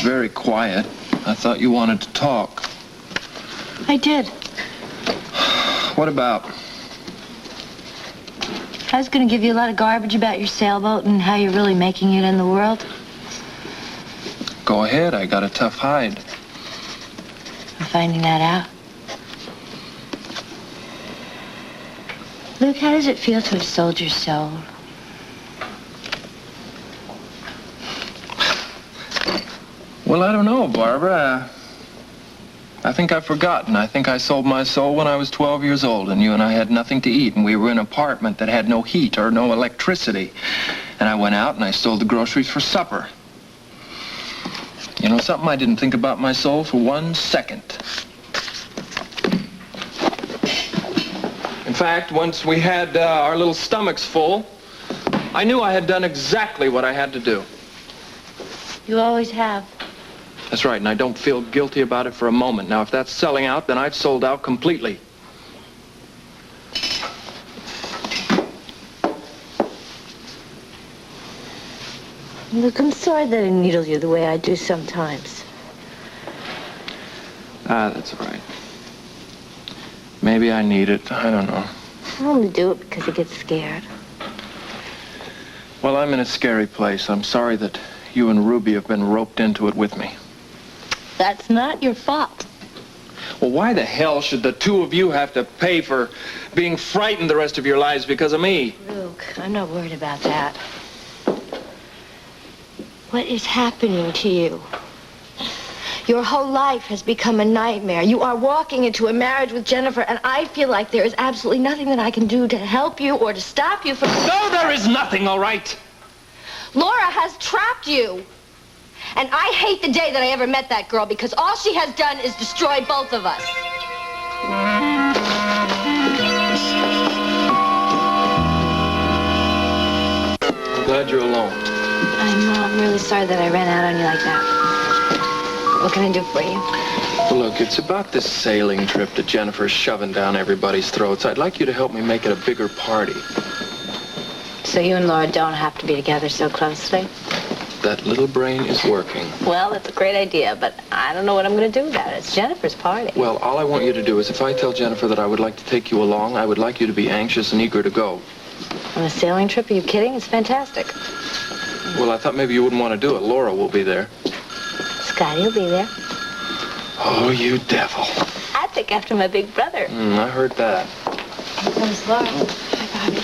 very quiet. I thought you wanted to talk. I did. What about? I was going to give you a lot of garbage about your sailboat and how you're really making it in the world. Go ahead. I got a tough hide. I'm finding that out. Luke, how does it feel to have sold your soul? Well, I don't know, Barbara. I think I've forgotten. I think I sold my soul when I was 12 years old, and you and I had nothing to eat, and we were in an apartment that had no heat or no electricity. And I went out and I stole the groceries for supper. You know something? I didn't think about my soul for 1 second. In fact, once we had our little stomachs full, I knew I had done exactly what I had to do. You always have. That's right, and I don't feel guilty about it for a moment. Now, if that's selling out, then I've sold out completely. Look, I'm sorry that I needle you the way I do sometimes. Ah, that's all right. Maybe I need it. I don't know. I only do it because he gets scared. Well, I'm in a scary place. I'm sorry that you and Ruby have been roped into it with me. That's not your fault. Well, why the hell should the two of you have to pay for being frightened the rest of your lives because of me? Luke, I'm not worried about that. What is happening to you? Your whole life has become a nightmare. You are walking into a marriage with Jennifer, and I feel like there is absolutely nothing that I can do to help you or to stop you from... No, there is nothing, all right? Laura has trapped you. And I hate the day that I ever met that girl because all she has done is destroy both of us. I'm glad you're alone. I'm really sorry that I ran out on you like that. What can I do for you? Well, look, it's about this sailing trip that Jennifer's shoving down everybody's throats. I'd like you to help me make it a bigger party. So you and Laura don't have to be together so closely? That little brain is working. Well, that's a great idea, but I don't know what I'm going to do about it. It's Jennifer's party. Well, all I want you to do is if I tell Jennifer that I would like to take you along, I would like you to be anxious and eager to go. On a sailing trip? Are you kidding? It's fantastic. Well, I thought maybe you wouldn't want to do it. Laura will be there. Scotty will be there. Oh, you devil. I think after my big brother. I heard that. Here comes Laura. Hi, Bobby.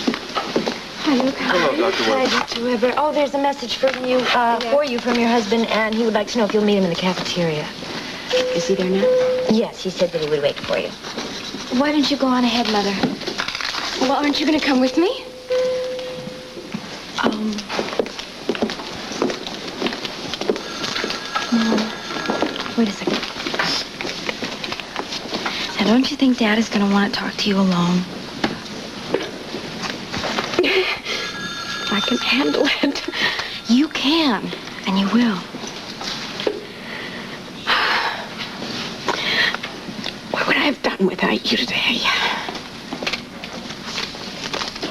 Hi, Luke. Hello, Dr. Weber. Hi, Dr. Weber. Oh, there's a message from you, for you from your husband, and he would like to know if you'll meet him in the cafeteria. Is he there now? Yes, he said that he would wait for you. Why don't you go on ahead, Mother? Well, aren't you going to come with me? No. Wait a second. Now, don't you think Dad is going to want to talk to you alone? I can handle it. You can, and you will. What would I have done without you today?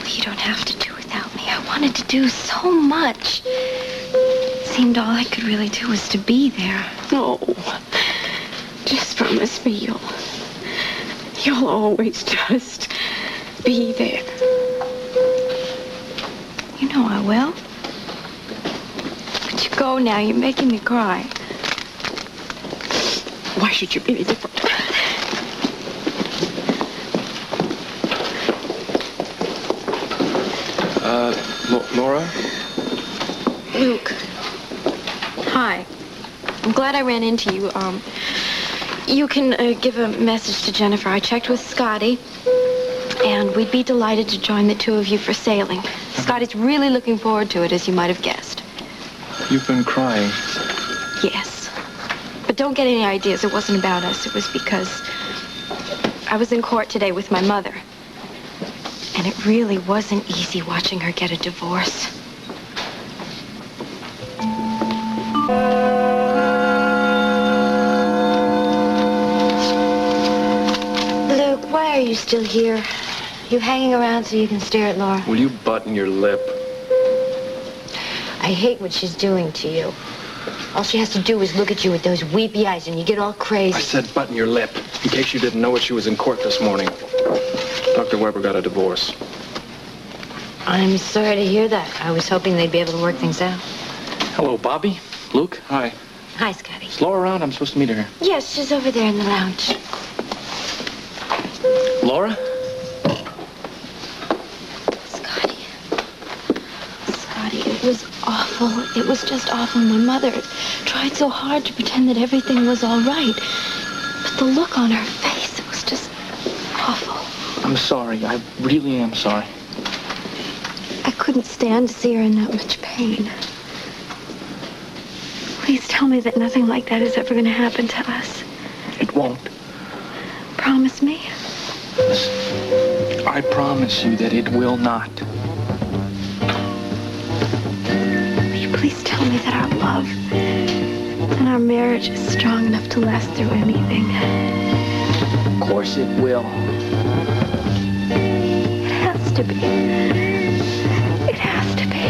You don't have to do without me. I wanted to do so much. It seemed all I could really do was to be there. No. Just promise me you'll always just be there. You know I will. But you go now. You're making me cry. Why should you be any different? Laura? Luke. Hi. I'm glad I ran into you. You can give a message to Jennifer. I checked with Scotty, and we'd be delighted to join the two of you for sailing. Scotty's really looking forward to it, as you might have guessed. You've been crying. Yes. But don't get any ideas. It wasn't about us. It was because I was in court today with my mother. And it really wasn't easy watching her get a divorce. Luke, why are you still here? You hanging around so you can stare at Laura? Will you button your lip? I hate what she's doing to you. All she has to do is look at you with those weepy eyes and you get all crazy. I said button your lip, in case you didn't know it. She was in court this morning. Dr. Weber got a divorce. I'm sorry to hear that. I was hoping they'd be able to work things out. Hello, Bobby. Luke. Hi. Hi, Scotty. Is Laura around? I'm supposed to meet her here. Yes, she's over there in the lounge. Laura? Scotty, it was awful. It was just awful. My mother tried so hard to pretend that everything was all right. But the look on her face, it was just awful. I'm sorry. I really am sorry. I couldn't stand to see her in that much pain. Please tell me that nothing like that is ever going to happen to us. It won't. Promise me. Listen, I promise you that it will not. Will you please tell me that our love and our marriage is strong enough to last through anything? Of course it will. It has to be. It has to be.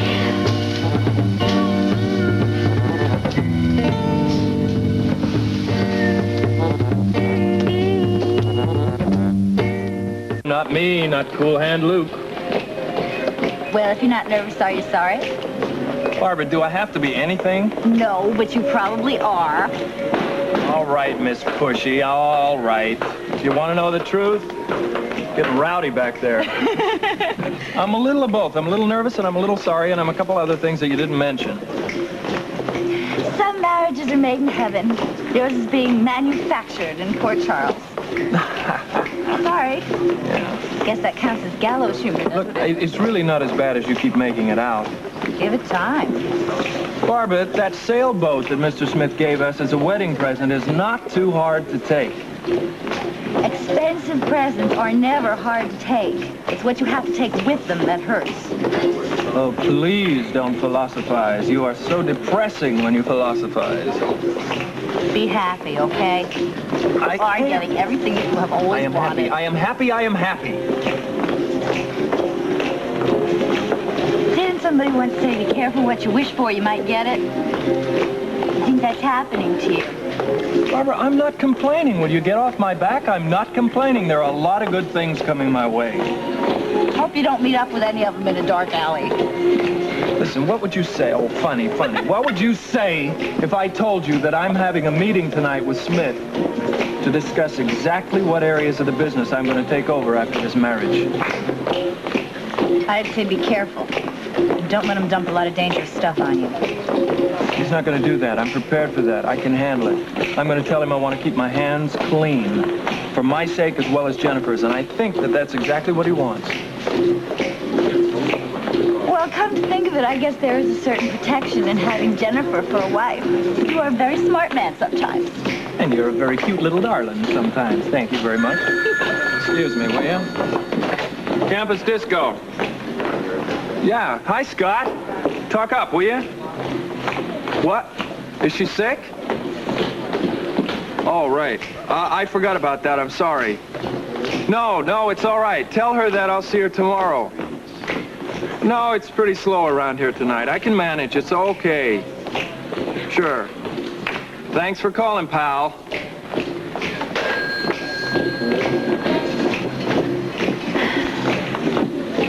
Not me, not Cool Hand Luke. Well, if you're not nervous, are you sorry? Barbara, do I have to be anything? No, but you probably are. All right, Miss Pushy, all right. You want to know the truth? Getting rowdy back there. I'm a little of both. I'm a little nervous and I'm a little sorry, and I'm a couple other things that you didn't mention. Some marriages are made in heaven. Yours is being manufactured in Port Charles. Sorry. Yeah. Guess that counts as gallows humor, doesn't Look, it's really not as bad as you keep making it out. it? Give it time. Barbara, that sailboat that Mr. Smith gave us as a wedding present is not too hard to take. Expensive presents are never hard to take. It's what you have to take with them that hurts. Oh, please don't philosophize. You are so depressing when you philosophize. Be happy, okay? You are getting everything that you have always wanted. I am happy. Didn't somebody once say, be careful what you wish for, you might get it? I think that's happening to you. Barbara, I'm not complaining. Will you get off my back? I'm not complaining. There are a lot of good things coming my way. Hope you don't meet up with any of them in a dark alley. Listen, what would you say? Oh, funny. What would you say if I told you that I'm having a meeting tonight with Smith to discuss exactly what areas of the business I'm going to take over after this marriage? I'd say be careful. Don't let him dump a lot of dangerous stuff on you. He's not going to do that. I'm prepared for that. I can handle it. I'm going to tell him I want to keep my hands clean for my sake as well as Jennifer's, and I think that that's exactly what he wants. Well, come to think of it, I guess there is a certain protection in having Jennifer for a wife. You are a very smart man sometimes. And you're a very cute little darling sometimes. Thank you very much. Excuse me, will you? Campus disco. Yeah. Hi, Scott. Talk up, will you? What? Is she sick? Oh, right. I forgot about that. I'm sorry. No, it's all right. Tell her that I'll see her tomorrow. No, it's pretty slow around here tonight. I can manage. It's okay. Sure. Thanks for calling, pal.